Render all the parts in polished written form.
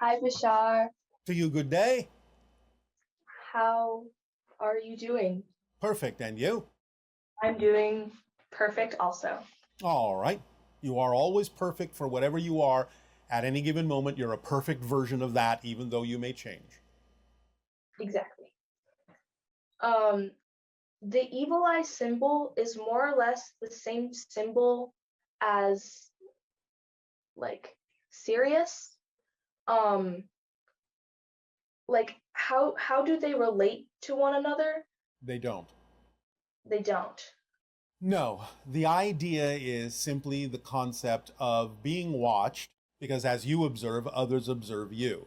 Hi, Bashar. To you, good day. How are you doing? Perfect. And you? I'm doing perfect also. All right. You are always perfect for whatever you are. At any given moment, you're a perfect version of that, even though you may change. Exactly. Um, the evil eye symbol is more or less the same symbol as like Sirius. Um, how do they relate to one another? They don't. They don't. No, the idea is simply the concept of being watched because as you observe, others observe you.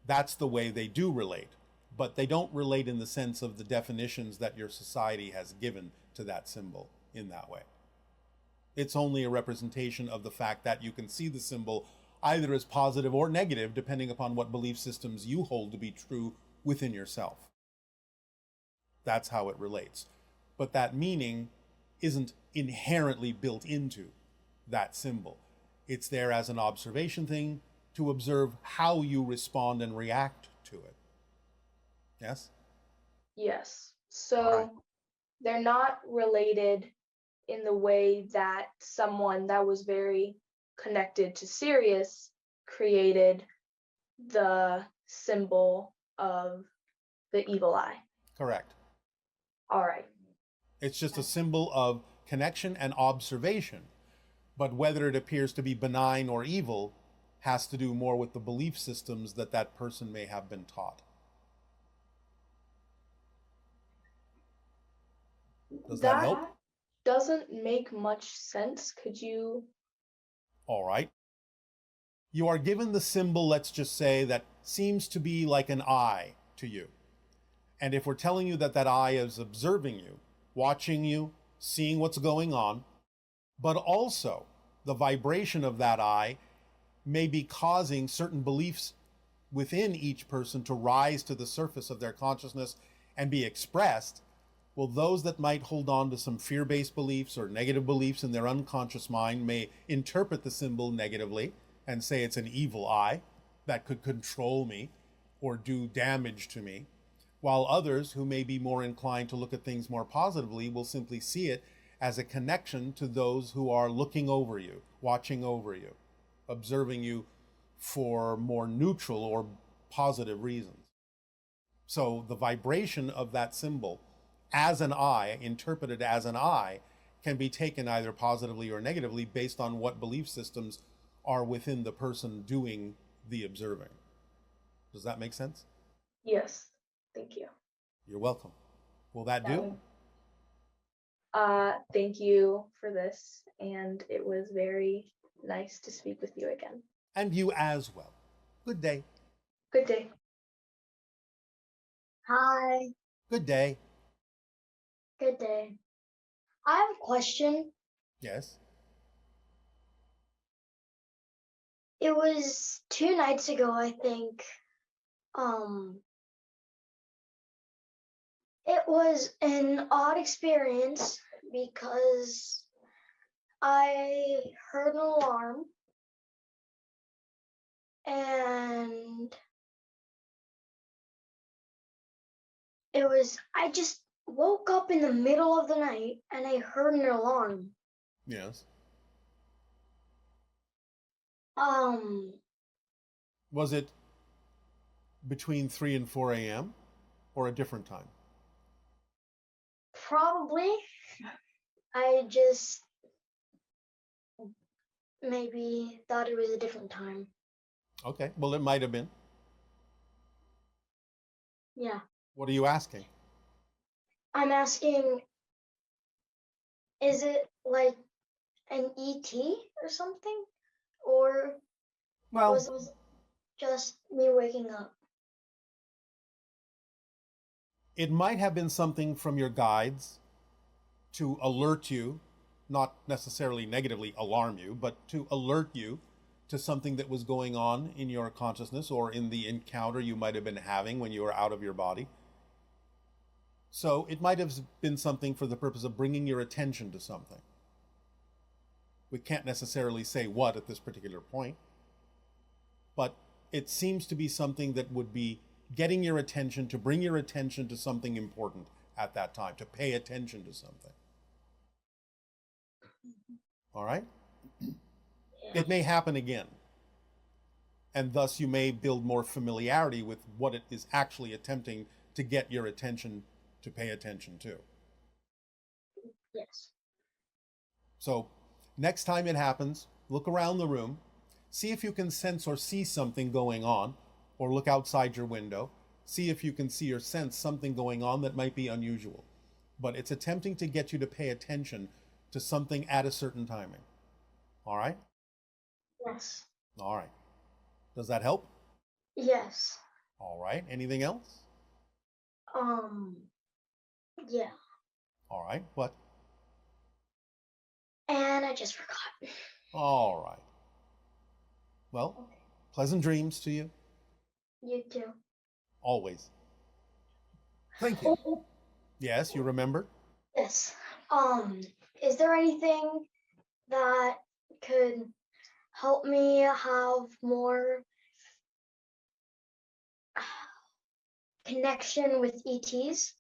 That's the way they do relate. But they don't relate in the sense of the definitions that your society has given to that symbol in that way. It's only a representation of the fact that you can see the symbol either as positive or negative, depending upon what belief systems you hold to be true within yourself. That's how it relates. But that meaning isn't inherently built into that symbol. It's there as an observation thing to observe how you respond and react to it. Yes? Yes. All right. So they're not related in the way that someone that was very connected to Sirius created the symbol of the evil eye. Correct. All right. It's just a symbol of connection and observation. But whether it appears to be benign or evil has to do more with the belief systems that that person may have been taught. Does that help? That doesn't make much sense. Could you? All right. You are given the symbol, let's just say, that seems to be like an eye to you. And if we're telling you that that eye is observing you, watching you, seeing what's going on, but also the vibration of that eye may be causing certain beliefs within each person to rise to the surface of their consciousness and be expressed, well, those that might hold on to some fear based beliefs or negative beliefs in their unconscious mind may interpret the symbol negatively and say it's an evil eye that could control me or do damage to me, while others who may be more inclined to look at things more positively will simply see it as a connection to those who are looking over you, watching over you, observing you for more neutral or positive reasons. So the vibration of that symbol as an eye, interpreted as an eye, can be taken either positively or negatively based on what belief systems are within the person doing the observing. Does that make sense? Yes. Thank you. You're welcome. Will that That do? one. Thank you for this, and it was very nice to speak with you again. And you as well. Good day. Good day. Hi, Good day. good day. I have a question. Yes. It was 2 nights ago, I think. It was an odd experience because I heard an alarm and I just woke up in the middle of the night and I heard an alarm. Yes. Um, Was it between 3 and 4 a.m. or a different time? Probably. I just maybe thought it was a different time. Okay. Well, it might have been. Yeah. What are you asking? I'm asking, is it like an ET or something? Or Well, was it just me waking up? it might have been something from your guides to alert you, not necessarily negatively alarm you, but to alert you to something that was going on in your consciousness or in the encounter you might have been having when you were out of your body. So it might have been something for the purpose of bringing your attention to something. We can't necessarily say what at this particular point, but it seems to be something that would be getting your attention, to bring your attention to something important at that time, to pay attention to something. All right? It may happen again. And thus you may build more familiarity with what it is actually attempting to get your attention to pay attention to. Yes. So next time it happens, look around the room, see if you can sense or see something going on, or look outside your window, see if you can see or sense something going on that might be unusual. But it's attempting to get you to pay attention to something at a certain timing. All right? Yes. All right. Does that help? Yes. All right. Anything else? Yeah. All right. What? And I just forgot. All right. Well, Okay. pleasant dreams to you. You too. Always. Thank you. Oh, Yes, you remember? yes. Is there anything that could help me have more connection with ETs?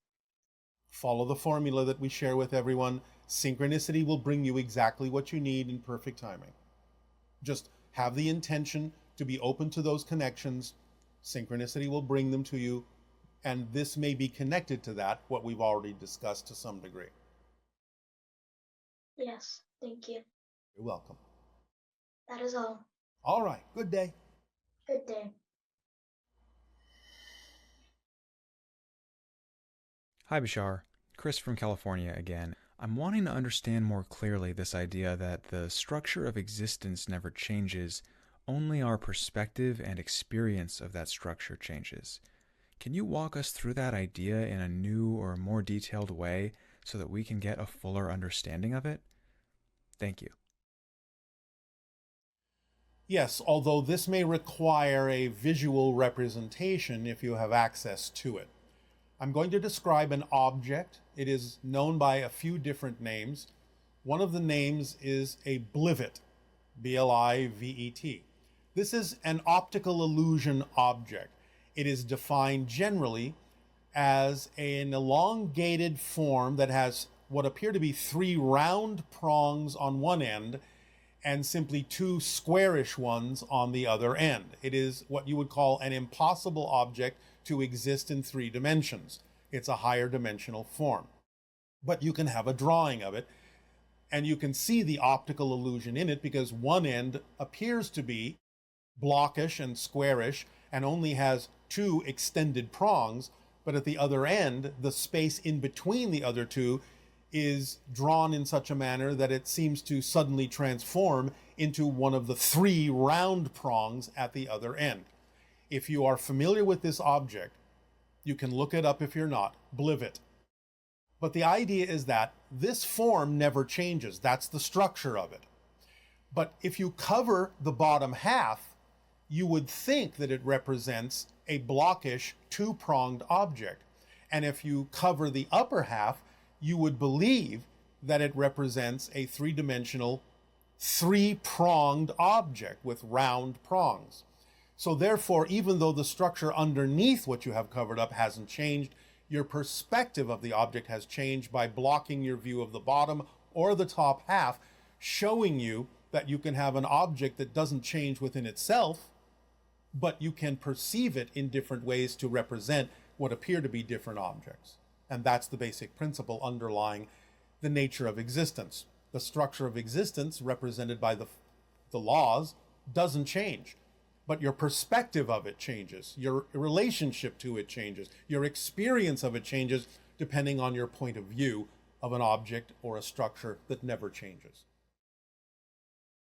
Follow the formula that we share with everyone. Synchronicity will bring you exactly what you need in perfect timing. Just have the intention to be open to those connections. Synchronicity will bring them to you. And this may be connected to that, what we've already discussed to some degree. Yes. Thank you. You're welcome. That is all. All right. Good day. Good day. Hi, Bashar. Chris from California again. I'm wanting to understand more clearly this idea that the structure of existence never changes, only our perspective and experience of that structure changes. Can you walk us through that idea in a new or more detailed way so that we can get a fuller understanding of it? Thank you. Yes, although this may require a visual representation if you have access to it. I'm going to describe an object. It is known by a few different names. One of the names is a blivet, B-L-I-V-E-T. This is an optical illusion object. It is defined generally as an elongated form that has what appear to be 3 round prongs on one end and simply 2 squarish ones on the other end. It is what you would call an impossible object to exist in 3 dimensions. It's a higher dimensional form. But you can have a drawing of it, and you can see the optical illusion in it because one end appears to be blockish and squarish and only has 2 extended prongs, but at the other end, the space in between the other 2 is drawn in such a manner that it seems to suddenly transform into one of the 3 round prongs at the other end. If you are familiar with this object, you can look it up if you're not, blivet. But the idea is that this form never changes. That's the structure of it. But if you cover the bottom half, you would think that it represents a blockish 2-pronged object. And if you cover the upper half, you would believe that it represents a 3-dimensional, 3-pronged object with round prongs. So therefore, even though the structure underneath what you have covered up hasn't changed, your perspective of the object has changed by blocking your view of the bottom or the top half, showing you that you can have an object that doesn't change within itself, but you can perceive it in different ways to represent what appear to be different objects. And that's the basic principle underlying the nature of existence. The structure of existence, represented by the laws, doesn't change. But your perspective of it changes. Your relationship to it changes. Your experience of it changes depending on your point of view of an object or a structure that never changes.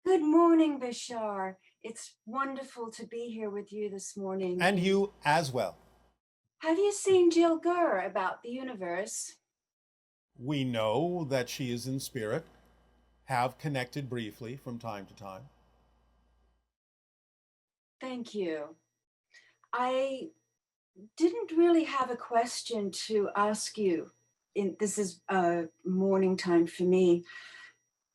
Good morning, Bashar. It's wonderful to be here with you this morning. And you as well. Have you seen Jill Gurr about the universe? We know that she is in spirit, have connected briefly from time to time. Thank you. I didn't really have a question to ask you. This is morning time for me.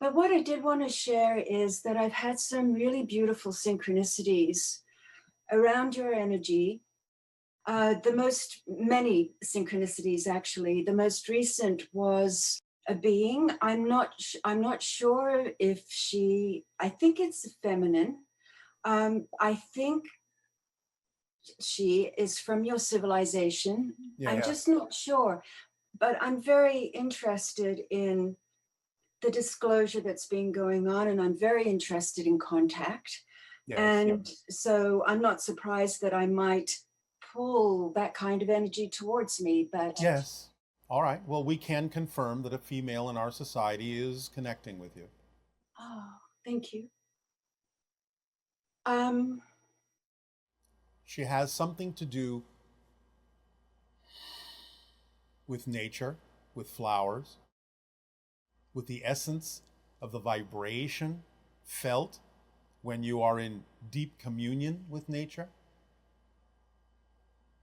But what I did want to share is that I've had some really beautiful synchronicities around your energy. Many synchronicities actually. The most recent was a being. I'm not sure if I think it's feminine. I think she is from your civilization. Yeah. I'm just not sure, but I'm very interested in the disclosure that's been going on, and I'm very interested in contact. Yes. And so I'm not surprised that I might pull that kind of energy towards me, but Yes. All right. Well, we can confirm that a female in our society is connecting with you. oh, thank you. She has something to do with nature, with flowers, with the essence of the vibration felt when you are in deep communion with nature.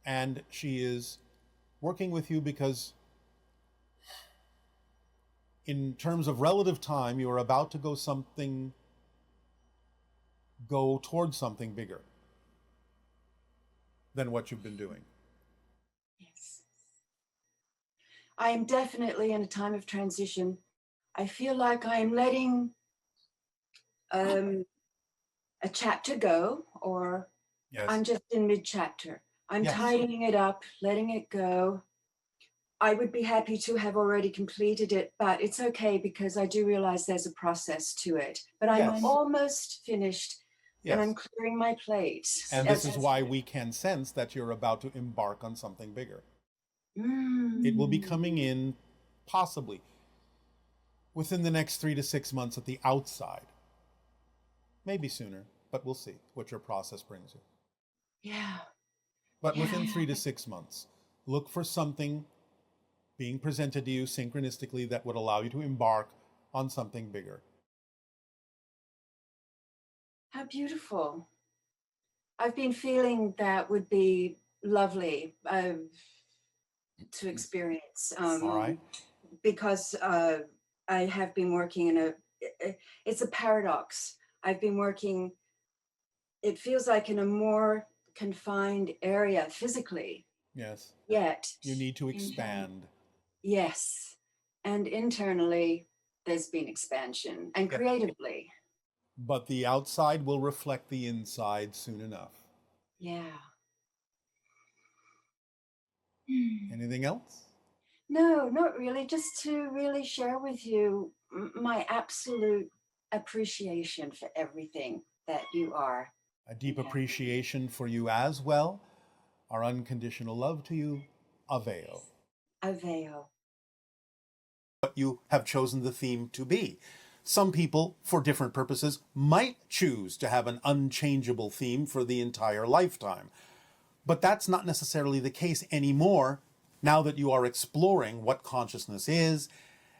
And she is working with you because in terms of relative time, you are about to go towards something bigger than what you've been doing. Yes. I am definitely in a time of transition. I feel like I am letting a chapter go, or Yes. I'm just in mid-chapter. I'm Yes. tidying it up, letting it go. I would be happy to have already completed it, but it's okay because I do realize there's a process to it. But I'm Yes. almost finished, and I'm Yes. clearing my plate. And this is why we can sense that you're about to embark on something bigger. It will be coming in possibly within the next 3 to 6 months at the outside. Maybe sooner, but we'll see what your process brings you. Yeah. But within 3 to 6 months, look for something being presented to you synchronistically that would allow you to embark on something bigger. How beautiful. I've been feeling that would be lovely to experience. All right. Because I have been working it's a paradox. I've been working, it feels like in a more confined area physically. Yes. Yet. You need to expand. Yes. And internally, there's been expansion, and creatively. But the outside will reflect the inside soon enough. Yeah. Anything else? No, not really. Just to really share with you my absolute appreciation for everything that you are. A deep appreciation for you as well. Our unconditional love to you. Aveo. Aveo. What you have chosen the theme to be. Some people, for different purposes, might choose to have an unchangeable theme for the entire lifetime. But that's not necessarily the case anymore now that you are exploring what consciousness is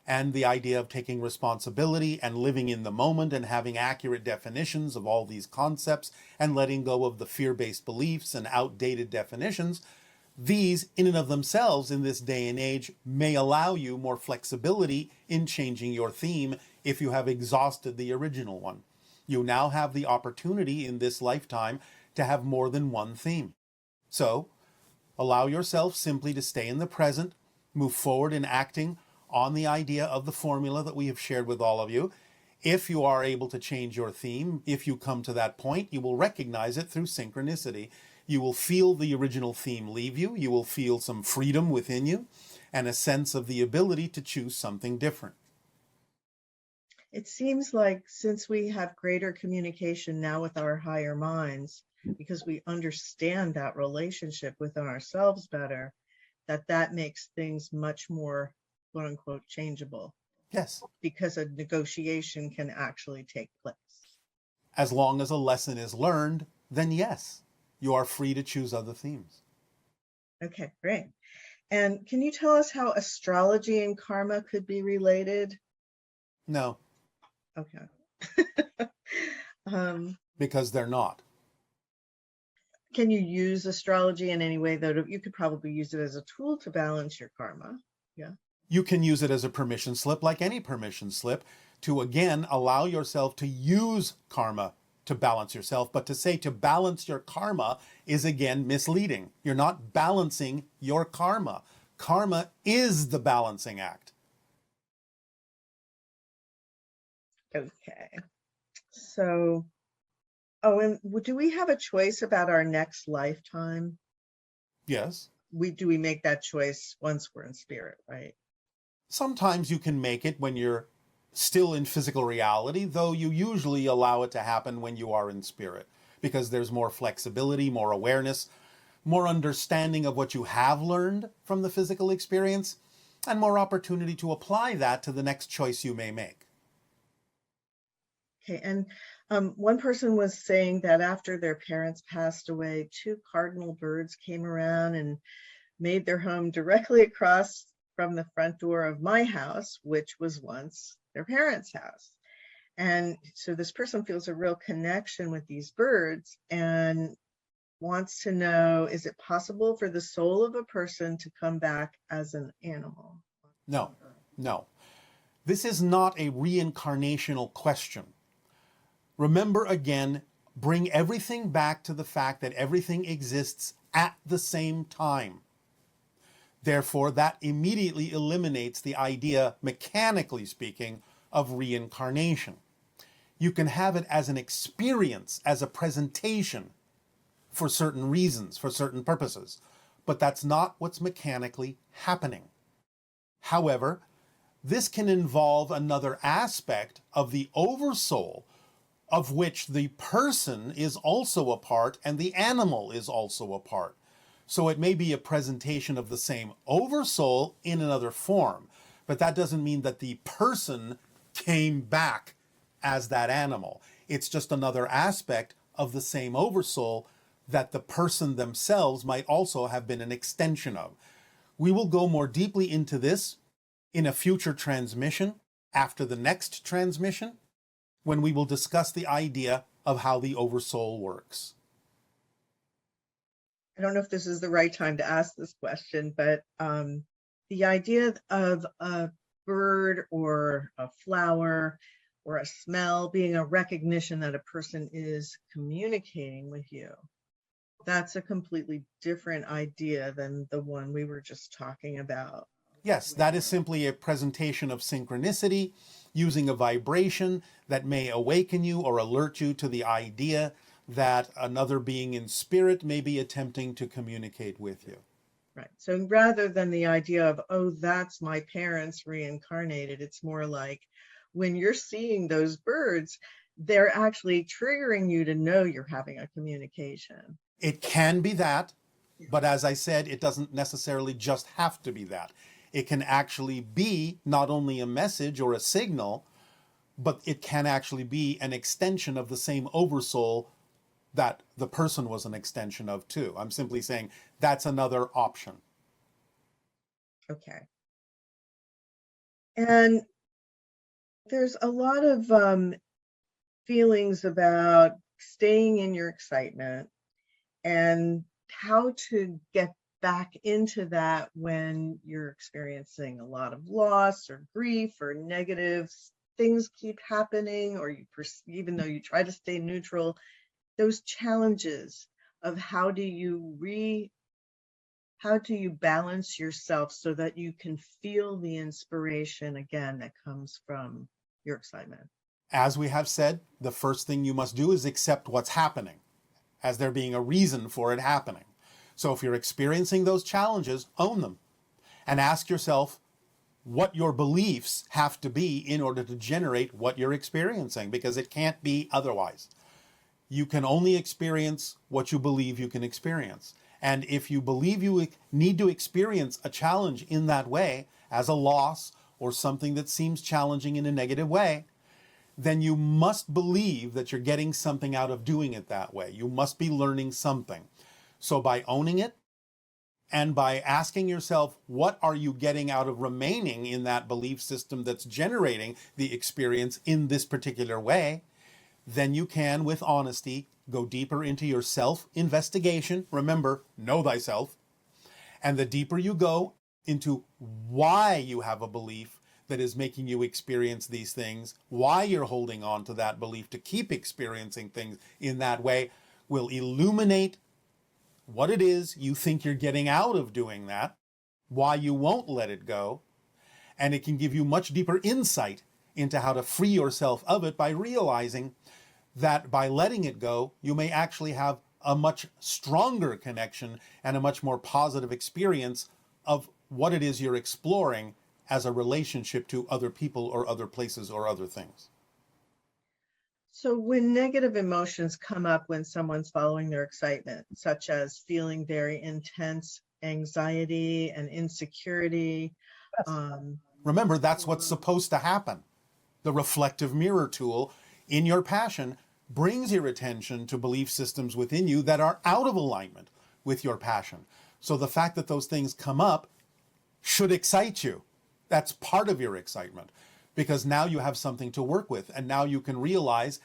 and the idea of taking responsibility and living in the moment and having accurate definitions of all these concepts and letting go of the fear-based beliefs and outdated definitions. These, in and of themselves, in this day and age, may allow you more flexibility in changing your theme if you have exhausted the original one. You now have the opportunity in this lifetime to have more than one theme. So, allow yourself simply to stay in the present, move forward in acting on the idea of the formula that we have shared with all of you. If you are able to change your theme, if you come to that point, you will recognize it through synchronicity. You will feel the original theme leave you. You will feel some freedom within you and a sense of the ability to choose something different. It seems like since we have greater communication now with our higher minds, because we understand that relationship within ourselves better, that makes things much more, quote unquote, changeable. Yes. Because a negotiation can actually take place. As long as a lesson is learned, then yes, you are free to choose other themes. Okay, great. And can you tell us how astrology and karma could be related? No. Okay. Because they're not. Can you use astrology in any way that you could probably use it as a tool to balance your karma? Yeah. You can use it as a permission slip, like any permission slip, to again allow yourself to use karma to balance yourself, but to say to balance your karma is again misleading. You're not balancing your karma. Karma is the balancing act. Okay. So, oh, and do we have a choice about our next lifetime? Yes. Do we make that choice once we're in spirit, right? Sometimes you can make it when you're still in physical reality, though you usually allow it to happen when you are in spirit, because there's more flexibility, more awareness, more understanding of what you have learned from the physical experience, and more opportunity to apply that to the next choice you may make. Okay, and one person was saying that after their parents passed away, two cardinal birds came around and made their home directly across from the front door of my house, which was once their parents' house. And so this person feels a real connection with these birds and wants to know, is it possible for the soul of a person to come back as an animal? No, no. This is not a reincarnational question. Remember again, bring everything back to the fact that everything exists at the same time. Therefore, that immediately eliminates the idea, mechanically speaking, of reincarnation. You can have it as an experience, as a presentation for certain reasons, for certain purposes, but that's not what's mechanically happening. However, this can involve another aspect of the oversoul, of which the person is also a part and the animal is also a part. So it may be a presentation of the same oversoul in another form, but that doesn't mean that the person came back as that animal. It's just another aspect of the same oversoul that the person themselves might also have been an extension of. We will go more deeply into this in a future transmission, after the next transmission, when we will discuss the idea of how the oversoul works. I don't know if this is the right time to ask this question, but the idea of a bird or a flower or a smell being a recognition that a person is communicating with you, that's a completely different idea than the one we were just talking about. Yes, that is simply a presentation of synchronicity using a vibration that may awaken you or alert you to the idea that another being in spirit may be attempting to communicate with you. Right. So rather than the idea of, oh, that's my parents reincarnated, it's more like when you're seeing those birds, they're actually triggering you to know you're having a communication. It can be that, but as I said, it doesn't necessarily just have to be that. It can actually be not only a message or a signal, but it can actually be an extension of the same oversoul that the person was an extension of too. I'm simply saying that's another option. Okay. And there's a lot of feelings about staying in your excitement and how to get back into that when you're experiencing a lot of loss or grief or negative things keep happening, or even though you try to stay neutral, those challenges of how do you balance yourself so that you can feel the inspiration again that comes from your excitement? As we have said, the first thing you must do is accept what's happening, as there being a reason for it happening. So if you're experiencing those challenges, own them and ask yourself what your beliefs have to be in order to generate what you're experiencing, because it can't be otherwise. You can only experience what you believe you can experience. And if you believe you need to experience a challenge in that way, as a loss or something that seems challenging in a negative way, then you must believe that you're getting something out of doing it that way. You must be learning something. So by owning it and by asking yourself, what are you getting out of remaining in that belief system that's generating the experience in this particular way, then you can, with honesty, go deeper into your self-investigation. Remember, know thyself. And the deeper you go into why you have a belief, that is making you experience these things, why you're holding on to that belief to keep experiencing things in that way, will illuminate what it is you think you're getting out of doing that, why you won't let it go, and it can give you much deeper insight into how to free yourself of it by realizing that by letting it go, you may actually have a much stronger connection and a much more positive experience of what it is you're exploring as a relationship to other people or other places or other things. So when negative emotions come up when someone's following their excitement, such as feeling very intense anxiety and insecurity, Remember, that's what's supposed to happen. The reflective mirror tool in your passion brings your attention to belief systems within you that are out of alignment with your passion. So the fact that those things come up should excite you. That's part of your excitement, because now you have something to work with, and now you can realize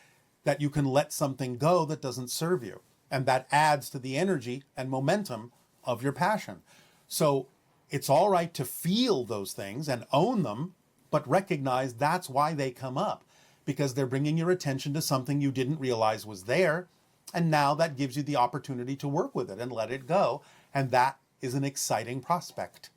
that you can let something go that doesn't serve you, and that adds to the energy and momentum of your passion. So it's all right to feel those things and own them, but recognize that's why they come up, because they're bringing your attention to something you didn't realize was there, and now that gives you the opportunity to work with it and let it go, and that is an exciting prospect.